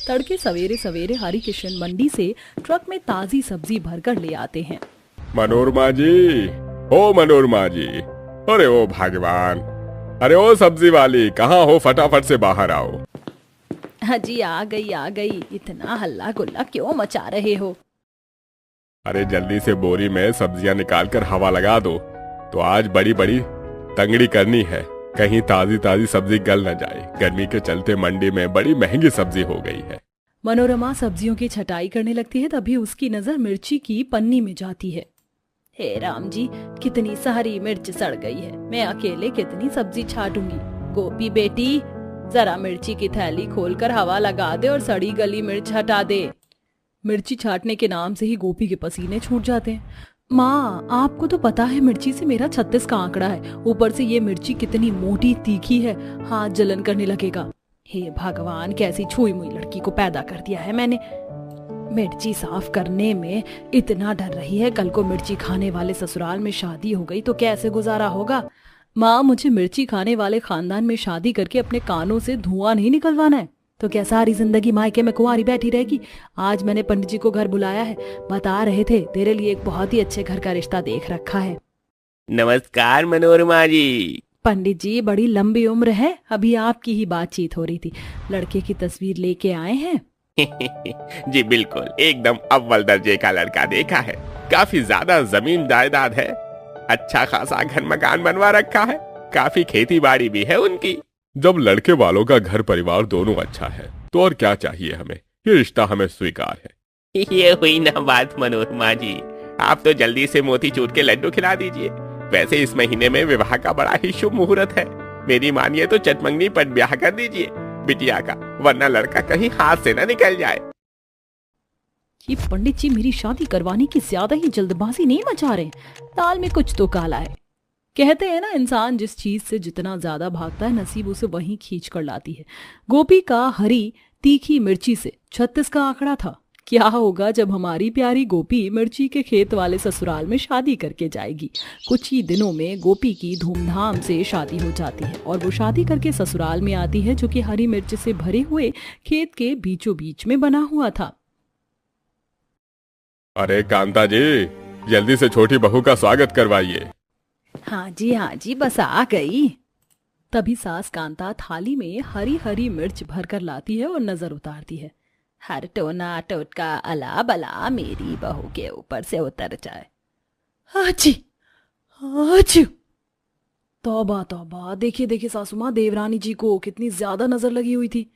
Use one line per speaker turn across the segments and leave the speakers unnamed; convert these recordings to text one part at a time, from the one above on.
तड़के सवेरे सवेरे हरि किशन मंडी से ट्रक में ताजी सब्जी भरकर ले आते हैं।
मनोरमा जी, ओ मनोरमा जी, अरे ओ भगवान, अरे ओ सब्जी वाली, कहाँ हो? फटाफट से बाहर आओ।
हाँ जी, आ गई। इतना हल्ला गुल्ला क्यों मचा रहे हो?
अरे जल्दी से बोरी में सब्जियां निकाल कर हवा लगा दो। तो आज बड़ी बड़ी तंगड़ी करनी है, कहीं ताजी ताजी सब्जी गल न जाए। गर्मी के चलते मंडी में बड़ी महंगी सब्जी हो गई है।
मनोरमा सब्जियों की छटाई करने लगती है, तभी उसकी नजर मिर्ची की पन्नी में जाती है। हे राम जी, कितनी सारी मिर्च सड़ गई है, मैं अकेले कितनी सब्जी छाटूंगी। गोपी बेटी, जरा मिर्ची की थैली खोलकर हवा लगा दे और सड़ी गली मिर्च हटा दे। मिर्ची छाटने के नाम से ही गोपी के पसीने छूट जाते हैं। माँ, आपको तो पता है मिर्ची से मेरा 36 का आंकड़ा है, ऊपर से ये मिर्ची कितनी मोटी तीखी है, हाथ जलन करने लगेगा। हे भगवान, कैसी छुई मुई लड़की को पैदा कर दिया है मैंने। मिर्ची साफ करने में इतना डर रही है, कल को मिर्ची खाने वाले ससुराल में शादी हो गई तो कैसे गुजारा होगा। माँ, मुझे मिर्ची खाने वाले खानदान में शादी करके अपने कानों से धुआं नहीं निकलवाना है, तो क्या सारी जिंदगी मायके में कुंवारी बैठी रहेगी। आज मैंने पंडित जी को घर बुलाया है, बता रहे थे तेरे लिए एक बहुत ही अच्छे घर का रिश्ता देख रखा है।
नमस्कार मनोरमा जी।
पंडित जी, बड़ी लंबी उम्र है, अभी आपकी ही बातचीत हो रही थी। लड़के की तस्वीर लेके आए हैं?
जी बिल्कुल, एकदम अव्वल दर्जे का लड़का देखा है। काफी ज्यादा जमीन जायदाद है, अच्छा खासा घर मकान बनवा रखा है, काफी खेती बाड़ी भी है उनकी।
जब लड़के वालों का घर परिवार दोनों अच्छा है तो और क्या चाहिए हमें। ये रिश्ता हमें स्वीकार है।
ये हुई ना बात मनोरमा जी, आप तो जल्दी से मोतीचूर के लड्डू खिला दीजिए। वैसे इस महीने में विवाह का बड़ा ही शुभ मुहूर्त है, मेरी मानिए तो चटमंगनी पर ब्याह कर दीजिए बिटिया का, वरना लड़का कहीं हाथ से न निकल जाए।
ये पंडित जी मेरी शादी करवाने की ज्यादा ही जल्दबाजी नहीं मचा रहे, दाल में कुछ तो काला है। कहते हैं ना, इंसान जिस चीज से जितना ज्यादा भागता है नसीब उसे वहीं खींच कर लाती है। गोपी का हरी तीखी मिर्ची से 36 का आंकड़ा था। क्या होगा जब हमारी प्यारी गोपी मिर्ची के खेत वाले ससुराल में शादी करके जाएगी। कुछ ही दिनों में गोपी की धूमधाम से शादी हो जाती है और वो शादी करके ससुराल में आती है, जो कि हरी मिर्च से भरे हुए खेत के बीचों बीच में बना हुआ था।
अरे कांता जी, जल्दी से छोटी बहू का स्वागत करवाइए।
हाँ जी, बस आ गई। तभी सास कांता थाली में हरी हरी मिर्च भरकर लाती है और नजर उतारती है। हर टोना टोटका अला बला मेरी बहू के ऊपर से उतर जाए। आजी, आजी। तौबा तौबा, देखिए सासू माँ, देवरानी जी को कितनी ज्यादा नजर लगी हुई थी।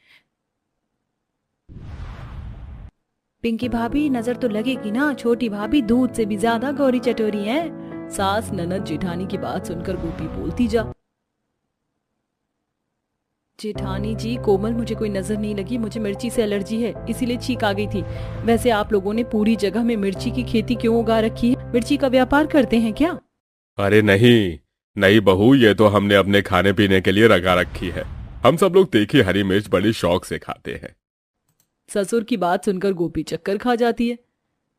पिंकी भाभी, नजर तो लगेगी ना, छोटी भाभी दूध से भी ज्यादा गौरी चटोरी है। सास ननद जेठानी की बात सुनकर गोपी बोलती जा। जेठानी जी, कोमल मुझे कोई नजर नहीं लगी, मुझे मिर्ची से एलर्जी है, इसीलिए छींक आ गई थी। वैसे आप लोगों ने पूरी जगह में मिर्ची की खेती क्यों उगा रखी है? मिर्ची का व्यापार करते हैं क्या?
अरे नहीं, नई बहू, ये तो हमने अपने खाने पीने के लिए लगा रखी है। हम सब लोग तीखी हरी मिर्च बड़ी शौक से खाते हैं।
ससुर की बात सुनकर गोपी चक्कर खा जाती है।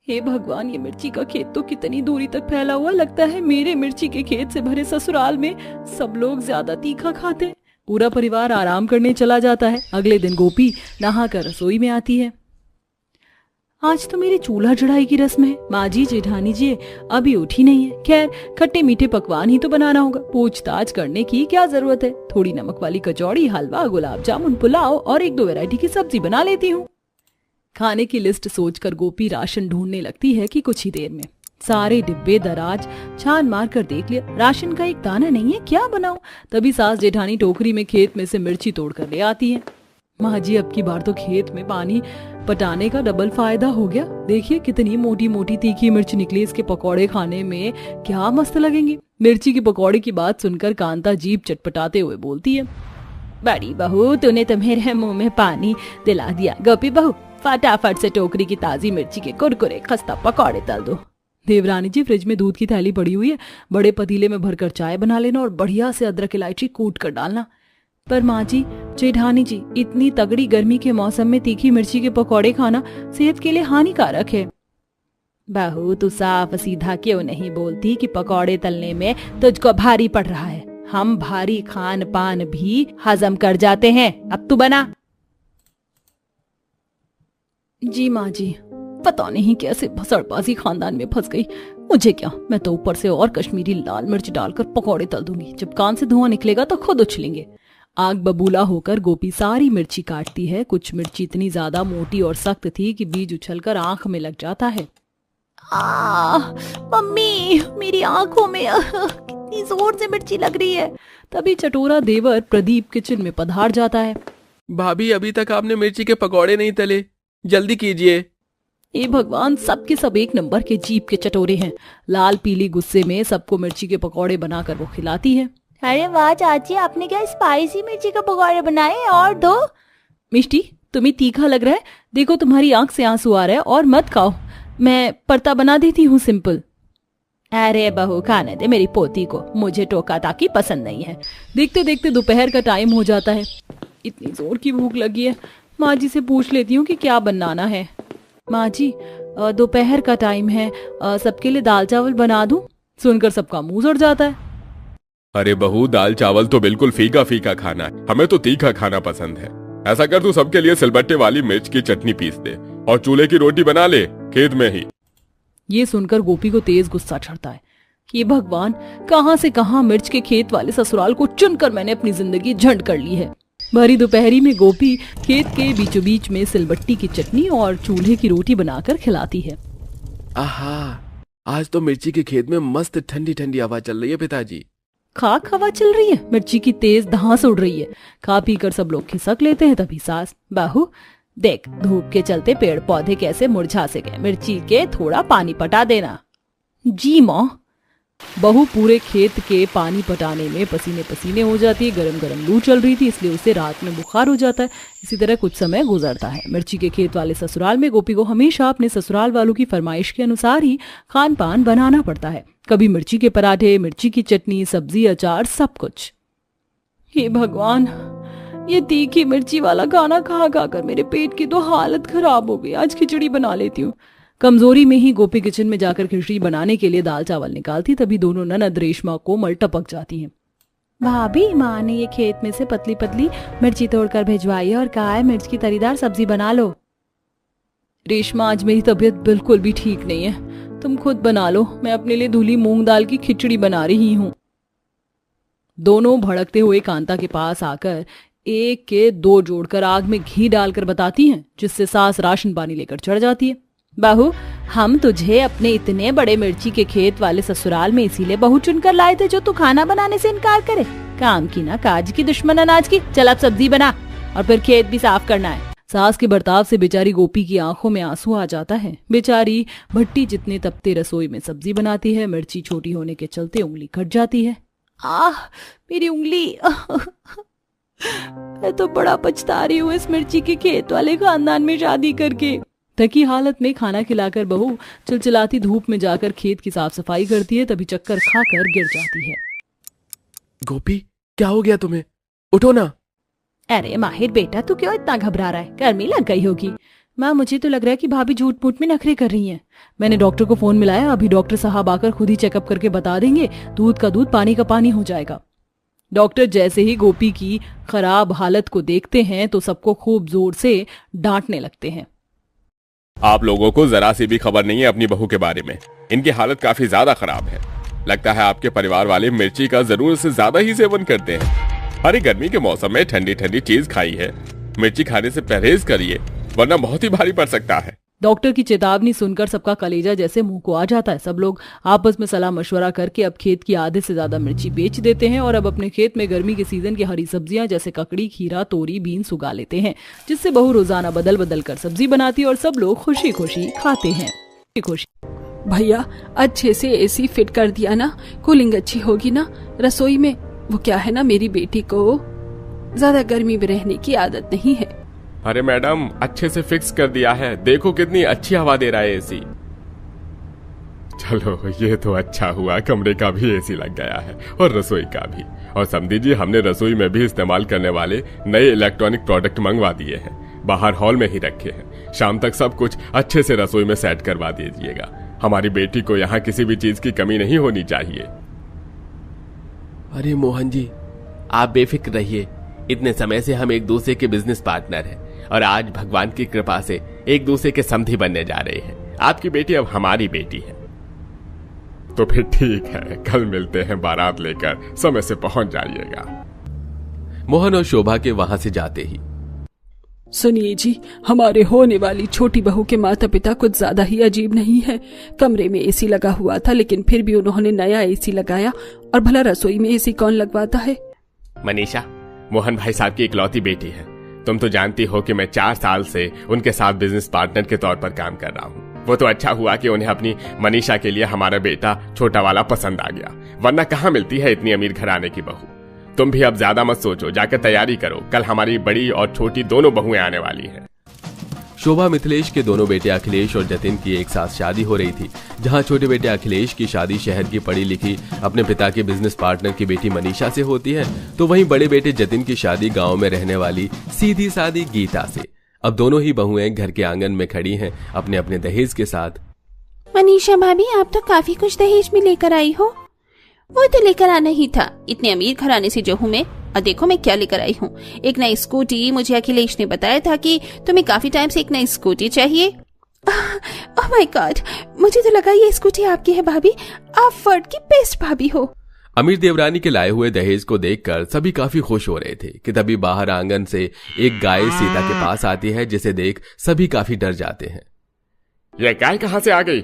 हे भगवान, ये मिर्ची का खेत तो कितनी दूरी तक फैला हुआ, लगता है मेरे मिर्ची के खेत से भरे ससुराल में सब लोग ज्यादा तीखा खाते हैं। पूरा परिवार आराम करने चला जाता है। अगले दिन गोपी नहाकर रसोई में आती है। आज तो मेरी चूल्हा चढ़ाई की रस्म है। माँ जी, जेठानी जी अभी उठी नहीं है। खैर, खट्टे मीठे पकवान ही तो बनाना होगा, पूछताछ करने की क्या जरूरत है। थोड़ी नमक वाली कचौड़ी, हलवा, गुलाब जामुन, पुलाव और 1-2 वैरायटी की सब्जी बना लेती हूँ। खाने की लिस्ट सोचकर गोपी राशन ढूंढने लगती है कि कुछ ही देर में सारे डिब्बे दराज छान मार कर देख लिया, राशन का एक दाना नहीं है, क्या बनाऊं। तभी सास जेठानी टोकरी में खेत में से मिर्ची तोड़ कर ले आती है। माँ जी, अब की बार तो खेत में पानी पटाने का डबल फायदा हो गया। देखिए कितनी मोटी मोटी तीखी मिर्च निकली, इसके पकौड़े खाने में क्या मस्त लगेंगे। मिर्ची के पकौड़े की बात सुनकर कांता जीभ चटपटाते हुए बोलती है, बड़ी बहू, तूने तो मेरे मुंह में पानी दिला दिया। गोपी बहू, फटाफट से टोकरी की ताजी मिर्ची के कुरकुरे खस्ता पकौड़े तल दो। देवरानी जी, फ्रिज में दूध की थैली पड़ी हुई है, बड़े पतीले में भरकर चाय बना लेना और बढ़िया से अदरक इलायची कूट कर डालना। पर माँ जी, जेठानी जी, इतनी तगड़ी गर्मी के मौसम में तीखी मिर्ची के पकौड़े खाना सेहत के लिए हानिकारक है। बहू, तू साफ सीधा क्यों नहीं बोलती कि पकौड़े तलने में तुझको भारी पड़ रहा है? हम भारी खान पान भी हजम कर जाते हैं। अब तू बना। जी माँ जी, पता नहीं कैसे भसड़बाजी खानदान में फंस गई। मुझे क्या, मैं तो ऊपर से और कश्मीरी लाल मिर्च डालकर पकौड़े तल दूंगी। जब कान से धुआं निकलेगा तो खुद उछलेंगे। आग बबूला होकर गोपी सारी मिर्ची काटती है। कुछ मिर्ची इतनी ज्यादा मोटी और सख्त थी कि बीज उछलकर आंख में लग जाता है। मम्मी, मेरी आंखों में कितनी जोर से मिर्ची लग रही है। तभी चटोरा देवर प्रदीप किचन में पधार जाता है।
भाभी, अभी तक आपने मिर्ची के पकौड़े नहीं तले, जल्दी कीजिए।
ए भगवान, सबके सब एक नंबर के जीप के चटोरे हैं। लाल पीली गुस्से में सबको मिर्ची के पकौड़े बनाकर वो खिलाती है।
अरे वाह चाची, आपने क्या स्पाइसी मिर्ची के पकौड़े बनाए, और दो।
मिष्टी, तुम्हें तीखा लग रहा है? देखो तुम्हारी आंख से आंसू आ रहा है। और मत खाओ, मैं परता बना देती हूँ सिंपल।
अरे बहू, खाने दे मेरी पोती को, मुझे टोका ताकी पसंद नहीं है।
देखते देखते दोपहर का टाइम हो जाता है। इतनी जोर की भूख लगी है, माँ जी से पूछ लेती हूँ कि क्या बनाना है। माँ जी, दोपहर का टाइम है, सबके लिए दाल चावल बना दूं? सुनकर सबका मुंह उड़ जाता है।
अरे बहू, दाल चावल तो बिल्कुल फीका फीका खाना है, हमें तो तीखा खाना पसंद है। ऐसा कर, तू सबके लिए सिलबट्टे वाली मिर्च की चटनी पीस दे और चूल्हे की रोटी बना ले, खेत में ही।
ये सुनकर गोपी को तेज गुस्सा चढ़ता है कि भगवान, कहां से कहां मिर्च के खेत वाले ससुराल को चुनकर मैंने अपनी जिंदगी झंड कर ली है। भरी दोपहरी में गोपी खेत के बीचों बीच में सिलबट्टी की चटनी और चूल्हे की रोटी बनाकर खिलाती है।
आहा, आज तो मिर्ची के खेत में मस्त ठंडी ठंडी हवा चल रही है पिताजी।
खाक हवा चल रही है, मिर्ची की तेज धांस उड़ रही है। खा पी कर सब लोग खिसक लेते हैं। तभी सास, बहू देख, धूप के चलते पेड़ पौधे कैसे मुरझा से गए, मिर्ची के थोड़ा पानी पटा देना। जी माँ। बहू पूरे खेत के पानी पटाने में पसीने पसीने हो जाती है। गरम गरम लू चल रही थी, इसलिए उसे रात में बुखार हो जाता है। इसी तरह कुछ समय गुजरता है। मिर्ची के खेत वाले ससुराल में गोपी को हमेशा अपने ससुराल वालों की फरमाइश के अनुसार ही खान पान बनाना पड़ता है। कभी मिर्ची के पराठे, मिर्ची की चटनी, सब्जी, अचार, सब कुछ। हे भगवान, ये तीखी मिर्ची वाला खाना खा खा कर मेरे पेट की तो हालत खराब हो गई। आज खिचड़ी बना लेती हूँ। कमजोरी में ही गोपी किचन में जाकर खिचड़ी बनाने के लिए दाल चावल निकालती। तभी दोनों ननद रेशमा कोमल टपक जाती हैं।
भाभी, माँ ने ये खेत में से पतली पतली मिर्ची तोड़कर भिजवाई है और कहा है मिर्च की तरीदार सब्जी बना लो।
रेशमा, आज मेरी तबीयत बिल्कुल भी ठीक नहीं है, तुम खुद बना लो। मैं अपने लिए धुली मूंग दाल की खिचड़ी बना रही हूँ। दोनों भड़कते हुए कांता के पास आकर एक के दो जोड़कर आग में घी डालकर बताती हैं, जिससे सास राशन पानी लेकर चढ़ जाती है।
बहू, हम तुझे अपने इतने बड़े मिर्ची के खेत वाले ससुराल में इसीलिए बहू चुनकर लाए थे जो तू खाना बनाने से इनकार करे। काम की ना काज की, दुश्मन अनाज की। चल अब सब्जी बना और फिर खेत भी साफ करना है।
सास के बर्ताव से बेचारी गोपी की आंखों में आंसू आ जाता है। बेचारी भट्टी जितने तपते रसोई में सब्जी बनाती है। मिर्ची छोटी होने के चलते उंगली कट जाती है।
मेरी उंगली। मैं तो बड़ा पछता रही हूँ इस मिर्ची के खेत वाले खानदान में शादी करके।
थकी हालत में खाना खिलाकर बहू चिलचिलाती धूप में जाकर खेत की साफ सफाई करती है। तभी चक्कर खाकर गिर जाती है।
गोपी, क्या हो गया तुम्हें? उठो ना।
अरे माहिर बेटा, तू क्यों इतना घबरा रहा है? गर्मी लग गई होगी।
माँ, मुझे तो लग रहा है कि भाभी झूठ मूठ में नखरे कर रही हैं। मैंने डॉक्टर को फोन मिलाया, अभी डॉक्टर साहब आकर खुद ही चेकअप करके बता देंगे। दूध का दूध, पानी का पानी हो जाएगा। डॉक्टर जैसे ही गोपी की खराब हालत को देखते हैं तो सबको खूब जोर से डांटने लगते हैं।
आप लोगों को जरा सी भी खबर नहीं है अपनी बहू के बारे में। इनकी हालत काफी ज्यादा खराब है। लगता है आपके परिवार वाले मिर्ची का जरूरत से ज्यादा ही सेवन करते हैं। अरे गर्मी के मौसम में ठंडी ठंडी चीज खाई है, मिर्ची खाने से परहेज करिए, वरना बहुत ही भारी पड़ सकता है।
डॉक्टर की चेतावनी सुनकर सबका कलेजा जैसे मुंह को आ जाता है। सब लोग आपस में सलाह मशवरा करके अब खेत की आधे से ज्यादा मिर्ची बेच देते हैं और अब अपने खेत में गर्मी के सीजन की हरी सब्जियां जैसे ककड़ी, खीरा, तोरी, बीन्स उगा लेते हैं, जिससे बहू रोजाना बदल बदल कर सब्जी बनाती है और सब लोग खुशी खुशी खाते हैं। खुशी।
भैया, अच्छे से एसी फिट कर दिया ना? कूलिंग अच्छी होगी ना रसोई में? वो क्या है ना, मेरी बेटी को ज्यादा गर्मी में रहने की आदत नहीं है।
अरे मैडम, अच्छे से फिक्स कर दिया है, देखो कितनी अच्छी हवा दे रहा है एसी। चलो, ये तो अच्छा हुआ, कमरे का भी एसी लग गया है और रसोई का भी। और समझी जी, हमने रसोई में भी इस्तेमाल करने वाले नए इलेक्ट्रॉनिक प्रोडक्ट मंगवा दिए हैं, बाहर हॉल में ही रखे हैं। शाम तक सब कुछ अच्छे से रसोई में सेट करवा दीजिएगा। हमारी बेटी को यहाँ किसी भी चीज की कमी नहीं होनी चाहिए।
अरे मोहन जी, आप बेफिक्र रहिए। इतने समय से हम एक दूसरे के बिजनेस पार्टनर हैं और आज भगवान की कृपा से
एक दूसरे के समधी बनने जा रहे हैं। आपकी बेटी अब हमारी बेटी है।
तो फिर ठीक है, कल मिलते हैं, बारात लेकर समय से पहुंच जाइएगा।
मोहन और शोभा के वहां से जाते ही,
सुनिए जी, हमारे होने वाली छोटी बहू के माता पिता कुछ ज्यादा ही अजीब नहीं है। कमरे में एसी लगा हुआ था, लेकिन फिर भी उन्होंने नया एसी लगाया। और भला रसोई में एसी कौन लगवाता है?
मनीषा मोहन भाई साहब की इकलौती बेटी है। तुम तो जानती हो कि मैं 4 साल से उनके साथ बिजनेस पार्टनर के तौर पर काम कर रहा हूँ। वो तो अच्छा हुआ कि उन्हें अपनी मनीषा के लिए हमारा बेटा छोटा वाला पसंद आ गया, वरना कहाँ मिलती है इतनी अमीर घराने की बहू। तुम भी अब ज्यादा मत सोचो, जाकर तैयारी करो, कल हमारी बड़ी और छोटी दोनों बहुएं आने वाली हैं।
शोभा मिथिलेश के दोनों बेटे अखिलेश और जतिन की एक साथ शादी हो रही थी। जहां छोटे बेटे अखिलेश की शादी शहर की पढ़ी लिखी अपने पिता के बिजनेस पार्टनर की बेटी मनीषा से होती है, तो वहीं बड़े बेटे जतिन की शादी गांव में रहने वाली सीधी सादी गीता से। अब दोनों ही बहुएं घर के आंगन में खड़ी हैं अपने अपने दहेज के साथ।
मनीषा भाभी, आप तो काफी कुछ दहेज में लेकर आई हो। वो तो लेकर आना ही था, इतने अमीर घराने से जो हूँ मैं। और देखो मैं क्या लेकर आई हूँ, एक नई स्कूटी। मुझे अखिलेश ने बताया था कि तुम्हें काफी टाइम से एक नई स्कूटी चाहिए। ओह माय गॉड, मुझे तो लगा ये स्कूटी आपकी है भाभी। आप वर्ल्ड की बेस्ट भाभी हो।
अमीर देवरानी के लाए हुए दहेज को देखकर सभी काफी खुश हो रहे थे कि तभी बाहर आंगन से एक गाय सीता के पास आती है, जिसे देख सभी काफी डर जाते हैं।
ये गाय कहाँ से आ गई?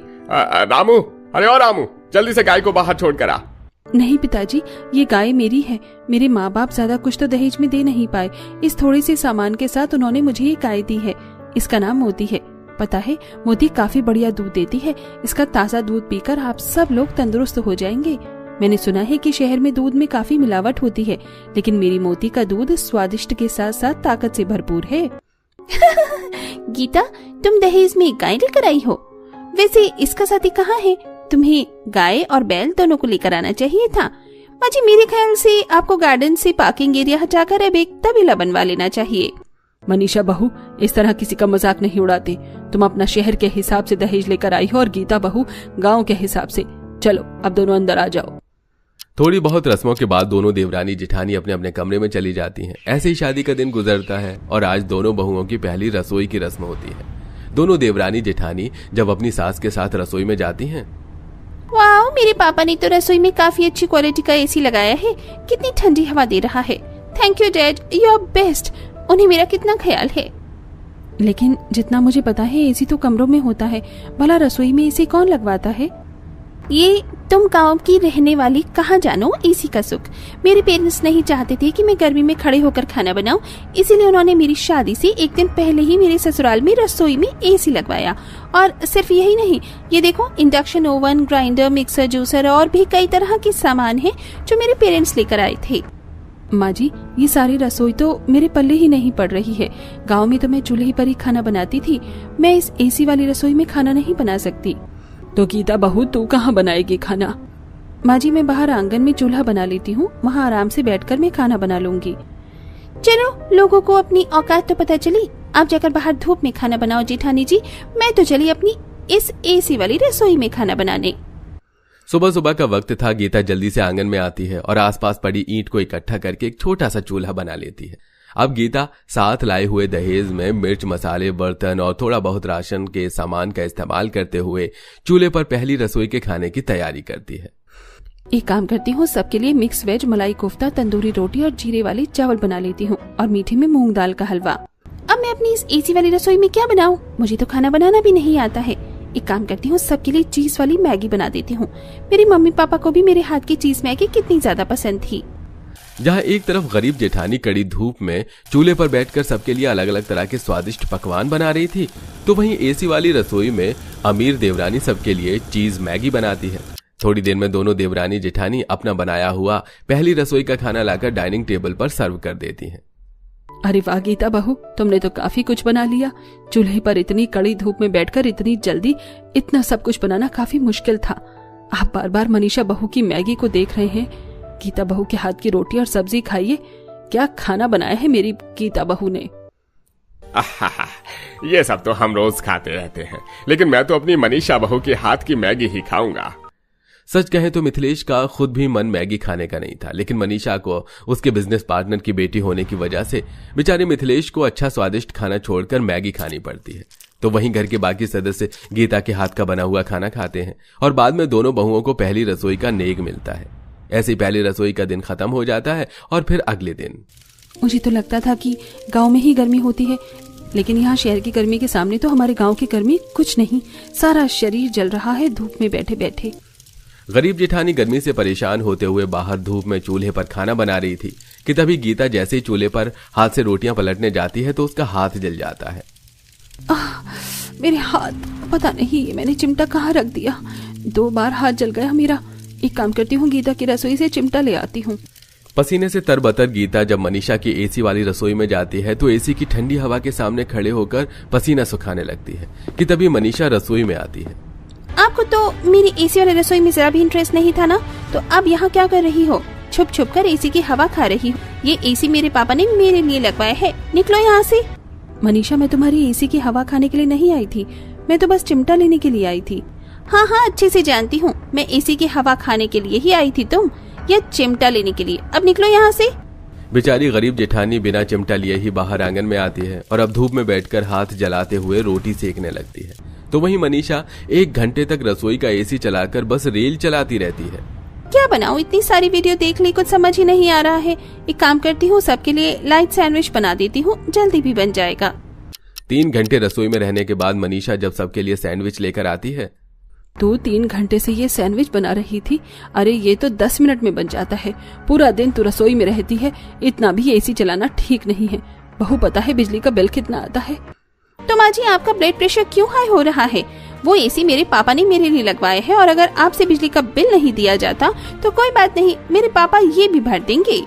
रामू, अरे ओ रामू, जल्दी से गाय को बाहर छोड़ कर आ।
नहीं पिताजी, ये गाय मेरी है। मेरे माँ बाप ज्यादा कुछ तो दहेज में दे नहीं पाए। इस थोड़े से सामान के साथ उन्होंने मुझे ये गाय दी है। इसका नाम मोती है। पता है, मोती काफी बढ़िया दूध देती है। इसका ताजा दूध पीकर आप सब लोग तंदुरुस्त हो जाएंगे। मैंने सुना है कि शहर में दूध में काफी मिलावट होती है, लेकिन मेरी मोती का दूध स्वादिष्ट के साथ साथ ताकत से भरपूर है।
गीता, तुम दहेज में गाय लेकर आई हो। वैसे इसका साथी कहाँ है? तुम्हें गाय और बैल दोनों को लेकर आना चाहिए था। माँ जी, मेरे ख्याल से आपको गार्डन से पार्किंग एरिया हटाकर अब एक तबेला बनवा लेना चाहिए।
मनीषा बहू, इस तरह किसी का मजाक नहीं उड़ाते। तुम अपना शहर के हिसाब से दहेज लेकर आई हो और गीता बहू गाँव के हिसाब से। चलो अब दोनों अंदर आ जाओ।
थोड़ी बहुत रस्मों के बाद दोनों देवरानी जेठानी अपने अपने कमरे में चली जाती हैं। ऐसे ही शादी का दिन गुजरता है और आज दोनों बहुओं की पहली रसोई की रस्म होती है। दोनों देवरानी जेठानी जब अपनी सास के साथ रसोई में जाती हैं,
वाह, मेरे पापा ने तो रसोई में काफी अच्छी क्वालिटी का एसी लगाया है। कितनी ठंडी हवा दे रहा है। Thank you dad, you are best. उन्हें मेरा कितना ख्याल है।
लेकिन जितना मुझे पता है एसी तो कमरों में होता है, भला रसोई में एसी कौन लगवाता है?
ये तुम गांव की रहने वाली कहाँ जानो एसी का सुख। मेरे पेरेंट्स नहीं चाहते थे कि मैं गर्मी में खड़े होकर खाना बनाऊं, इसीलिए उन्होंने मेरी शादी से एक दिन पहले ही मेरे ससुराल में रसोई में एसी लगवाया। और सिर्फ यही नहीं, ये देखो, induction oven, grinder, mixer, juicer और भी कई तरह के सामान है जो मेरे पेरेंट्स लेकर आए थे।
माँ जी, ये सारी रसोई तो मेरे पल्ले ही नहीं पड़ रही है। गाँव में तो मैं चूल्हे पर ही खाना बनाती थी। मैं इस एसी वाली रसोई में खाना नहीं बना सकती। तो गीता बहू, तू कहाँ बनाएगी खाना? माँ जी, मैं बाहर आंगन में चूल्हा बना लेती हूँ, वहाँ आराम से बैठकर मैं खाना बना लूंगी।
चलो, लोगों को अपनी औकात तो पता चली। आप जाकर बाहर धूप में खाना बनाओ जेठानी जी। मैं तो चली अपनी इस एसी वाली रसोई में खाना बनाने।
सुबह सुबह का वक्त था। गीता जल्दी से आंगन में आती है और आसपास पड़ी ईंट को इकट्ठा करके एक छोटा सा चूल्हा बना लेती है। अब गीता साथ लाए हुए दहेज में मिर्च, मसाले, बर्तन और थोड़ा बहुत राशन के सामान का इस्तेमाल करते हुए चूल्हे पर पहली रसोई के खाने की तैयारी करती है।
एक काम करती हूँ, सबके लिए मिक्स वेज, मलाई कोफ्ता, तंदूरी रोटी और जीरे वाले चावल बना लेती हूँ और मीठे में मूंग दाल का हलवा।
अब मैं अपनी इस एसी वाली रसोई में क्या बनाऊं? मुझे तो खाना बनाना भी नहीं आता है। एक काम करती हूँ, सबके लिए चीज वाली मैगी बना देती हूँ। मेरे मम्मी पापा को भी मेरे हाथ की चीज मैगी कितनी ज्यादा पसंद थी।
जहाँ एक तरफ गरीब जेठानी कड़ी धूप में चूल्हे पर बैठकर सबके लिए अलग अलग तरह के स्वादिष्ट पकवान बना रही थी, तो वहीं एसी वाली रसोई में अमीर देवरानी सबके लिए चीज मैगी बनाती है। थोड़ी देर में दोनों देवरानी जेठानी अपना बनाया हुआ पहली रसोई का खाना लाकर डाइनिंग टेबल पर सर्व कर देती हैं।
अरे वाह गीता बहू, तुमने तो काफी कुछ बना लिया। चूल्हे पर इतनी कड़ी धूप में बैठकर इतनी जल्दी इतना सब कुछ बनाना काफी मुश्किल था। आप बार बार मनीषा बहू की मैगी को देख रहे हैं। गीता बहू के हाथ की रोटी और सब्जी खाइए। क्या खाना बनाया है मेरी गीता बहू ने।
ये सब तो हम रोज खाते रहते हैं, लेकिन मैं तो अपनी मनीषा बहू के हाथ की मैगी ही खाऊंगा।
सच कहें तो मिथिलेश का खुद भी मन मैगी खाने का नहीं था, लेकिन मनीषा को उसके बिजनेस पार्टनर की बेटी होने की वजह से बेचारे मिथिलेश को अच्छा स्वादिष्ट खाना छोड़कर मैगी खानी पड़ती है। तो वहीं घर के बाकी सदस्य गीता के हाथ का बना हुआ खाना खाते हैं और बाद में दोनों बहुओं को पहली रसोई का नेग मिलता है। ऐसे ही पहली रसोई का दिन खत्म हो जाता है और फिर अगले दिन।
मुझे तो लगता था कि गांव में ही गर्मी होती है, लेकिन यहाँ शहर की गर्मी के सामने तो हमारे गांव की गर्मी कुछ नहीं। सारा शरीर जल रहा है धूप में बैठे बैठे।
गरीब जेठानी गर्मी से परेशान होते हुए बाहर धूप में चूल्हे पर खाना बना रही थी कि तभी गीता जैसे ही चूल्हे पर हाथ से रोटियां पलटने जाती है तो उसका हाथ जल जाता है।
मेरे हाथ, पता नहीं ये मैंने चिमटा कहाँ रख दिया। 2 बार हाथ जल गया मेरा। एक काम करती हूँ, गीता की रसोई से चिमटा ले आती हूँ।
पसीने से तरबतर गीता जब मनीषा की एसी वाली रसोई में जाती है तो एसी की ठंडी हवा के सामने खड़े होकर पसीना सुखाने लगती है कि तभी मनीषा रसोई में आती है।
आपको तो मेरी एसी वाली रसोई में जरा भी इंटरेस्ट नहीं था ना, तो अब यहाँ क्या कर रही हो? छुप छुप कर एसी की हवा खा रही हो। ये एसी मेरे पापा ने मेरे लिए लगवाया है, निकलो यहाँ से। मनीषा, मैं तुम्हारी एसी की हवा खाने के लिए नहीं आई थी, मैं तो बस चिमटा लेने के लिए आई थी। हाँ हाँ, अच्छे से जानती हूँ, मैं एसी की हवा खाने के लिए ही आई थी, तुम या चिमटा लेने के लिए। अब निकलो यहाँ से।
बेचारी गरीब जेठानी बिना चिमटा लिए ही बाहर आंगन में आती है और अब धूप में बैठकर हाथ जलाते हुए रोटी सेकने लगती है। तो वहीं मनीषा 1 घंटे तक रसोई का एसी चलाकर बस रेल चलाती रहती है।
क्या बनाऊं? इतनी सारी वीडियो देख ली, कुछ समझ ही नहीं आ रहा है। एक काम करती हूँ, सबके लिए लाइट सैंडविच बना देती हूँ, जल्दी भी बन जाएगा।
3 घंटे रसोई में रहने के बाद मनीषा जब सबके लिए सैंडविच लेकर आती है।
2-3 घंटे से ये सैंडविच बना रही थी। अरे ये तो 10 मिनट में बन जाता है। पूरा दिन तू रसोई में रहती है, इतना भी एसी चलाना ठीक नहीं है। बहू, पता है बिजली का बिल कितना आता है? तो माँ जी, आपका ब्लड प्रेशर क्यों हाई हो रहा है? वो एसी मेरे पापा ने मेरे लिए लगवाया है और अगर आपसे बिजली का बिल नहीं दिया जाता तो कोई बात नहीं, मेरे पापा ये भी भर देंगे।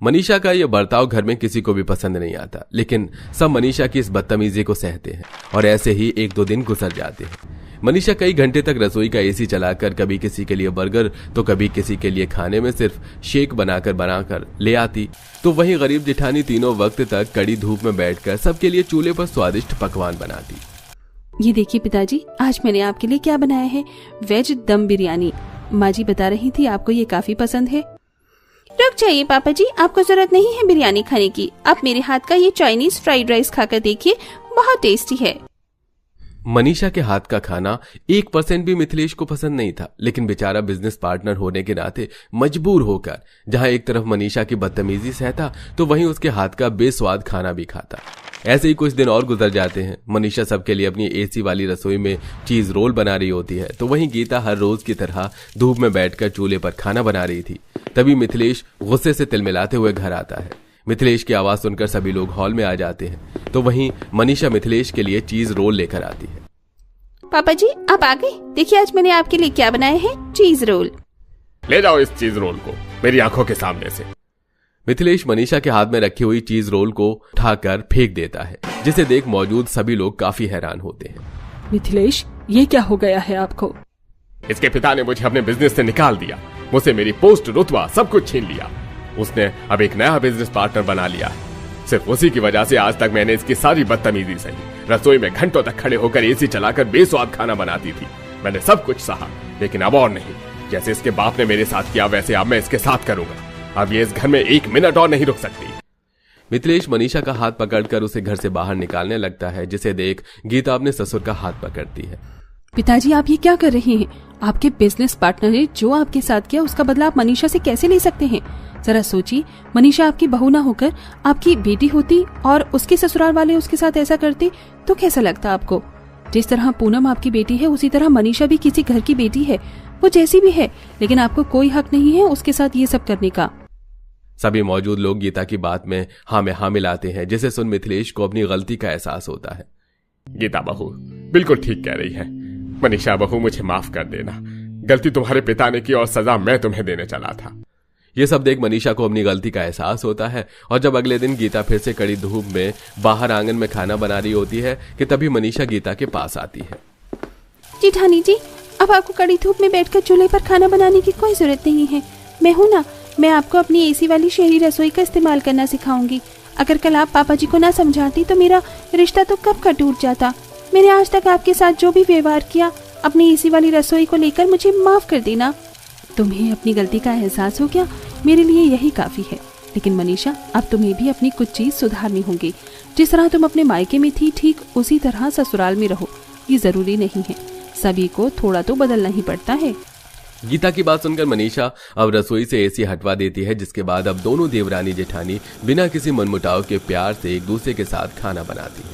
मनीषा का यह बर्ताव घर में किसी को भी पसंद नहीं आता, लेकिन सब मनीषा की इस बदतमीजी को सहते हैं और ऐसे ही 1-2 दिन गुजर जाते हैं। मनीषा कई घंटे तक रसोई का एसी चलाकर कभी किसी के लिए बर्गर तो कभी किसी के लिए खाने में सिर्फ शेक बनाकर ले आती। तो वहीं गरीब जेठानी तीनों वक्त तक कड़ी धूप में बैठकर सबके लिए चूल्हे पर स्वादिष्ट पकवान बनाती।
ये देखिए पिताजी, आज मैंने आपके लिए क्या बनाया है, वेज दम बिरयानी। माँ जी बता रही थी आपको ये काफी पसंद है। रुक जाइए पापा जी, आपको जरूरत नहीं है बिरयानी खाने की। आप मेरे हाथ का ये चाइनीज फ्राइड राइस खाकर देखिए, बहुत टेस्टी है।
मनीषा के हाथ का खाना 1% भी मिथिलेश को पसंद नहीं था, लेकिन बेचारा बिजनेस पार्टनर होने के नाते मजबूर होकर जहां एक तरफ मनीषा की बदतमीजी सहता तो वहीं उसके हाथ का बेस्वाद खाना भी खाता। ऐसे ही कुछ दिन और गुजर जाते हैं। मनीषा सबके लिए अपनी एसी वाली रसोई में चीज रोल बना रही होती है, तो वहीं गीता हर रोज की तरह धूप में बैठकर चूल्हे पर खाना बना रही थी। तभी मिथिलेश गुस्से से तिलमिलाते हुए घर आता है। मिथिलेश की आवाज सुनकर सभी लोग हॉल में आ जाते हैं, तो वहीं मनीषा मिथिलेश के लिए चीज रोल लेकर आती है।
पापा जी, आप आ गए? देखिए आज मैंने आपके लिए क्या बनाया है, चीज रोल।
ले जाओ इस चीज रोल को मेरी आंखों के सामने से।
मिथिलेश मनीषा के हाथ में रखी हुई चीज रोल को उठाकर फेंक देता है, जिसे देख मौजूद सभी लोग काफी हैरान होते हैं।
मिथिलेश, ये क्या हो गया है आपको?
इसके पिता ने मुझे अपने बिजनेस से निकाल दिया, मुझसे मेरी पोस्ट, रुतबा सब कुछ छीन लिया। उसने अब एक नया बिजनेस पार्टनर बना लिया है। सिर्फ उसी की वजह से आज तक मैंने इसकी सारी बदतमीजी सही। रसोई में घंटों तक खड़े होकर एसी चलाकर बेस्वाद खाना बनाती थी। मैंने सब कुछ सहा, लेकिन अब और नहीं। जैसे इसके बाप ने मेरे साथ किया वैसे अब मैं इसके साथ करूंगा। अब ये इस घर में 1 मिनट और नहीं रुक सकती।
मिथिलेश मनीषा का हाथ पकड़कर उसे घर से बाहर निकालने लगता है, जिसे देख गीता अपने ससुर का हाथ पकड़ती है।
पिताजी, आप ये क्या कर रहे हैं? आपके बिजनेस पार्टनर ने जो आपके साथ किया उसका बदला आप मनीषा से कैसे ले सकते हैं? जरा सोचिए, मनीषा आपकी बहू ना होकर आपकी बेटी होती और उसके ससुराल वाले उसके साथ ऐसा करते तो कैसा लगता आपको? जिस तरह पूनम आपकी बेटी है उसी तरह मनीषा भी किसी घर की बेटी है, वो जैसी भी है, लेकिन आपको कोई हक नहीं है उसके साथ ये सब करने का।
सभी मौजूद लोग गीता की बात में हाँ में हाँ मिलाते हैं, जिसे सुन मिथिलेश को अपनी गलती का एहसास होता है।
गीता बहू बिल्कुल ठीक कह रही है। मनीषा बहू, मुझे माफ कर देना। गलती तुम्हारे पिता ने की और सजा मैं तुम्हें देने चला था।
ये सब देख मनीषा को अपनी गलती का एहसास होता है और जब अगले दिन गीता फिर से कड़ी धूप में बाहर आंगन में खाना बना रही होती है कि तभी मनीषा गीता के पास आती है।
जेठानी जी, अब आपको कड़ी धूप में बैठकर चूल्हे पर खाना बनाने की कोई जरूरत नहीं है। मैं हूँ ना, मैं आपको अपनी एसी वाली शहरी रसोई का इस्तेमाल करना सिखाऊंगी। अगर कल आप पापा जी को ना समझाती तो मेरा रिश्ता तो कब का टूट जाता। मैंने आज तक आपके साथ जो भी व्यवहार किया, अपनी एसी वाली रसोई को लेकर मुझे माफ कर देना। तुम्हें अपनी गलती का एहसास हो गया, मेरे लिए यही काफी है। लेकिन मनीषा, अब तुम्हें भी अपनी कुछ चीज सुधारनी होगी। जिस तरह तुम अपने मायके में थी, ठीक उसी तरह ससुराल में रहो। ये जरूरी नहीं है, सभी को थोड़ा तो बदलना ही पड़ता है।
गीता की बात सुनकर मनीषा अब रसोई से एसी हटवा देती है, जिसके बाद अब दोनों देवरानी जेठानी बिना किसी मनमुटाव के प्यार से एक दूसरे के साथ खाना बनाती है।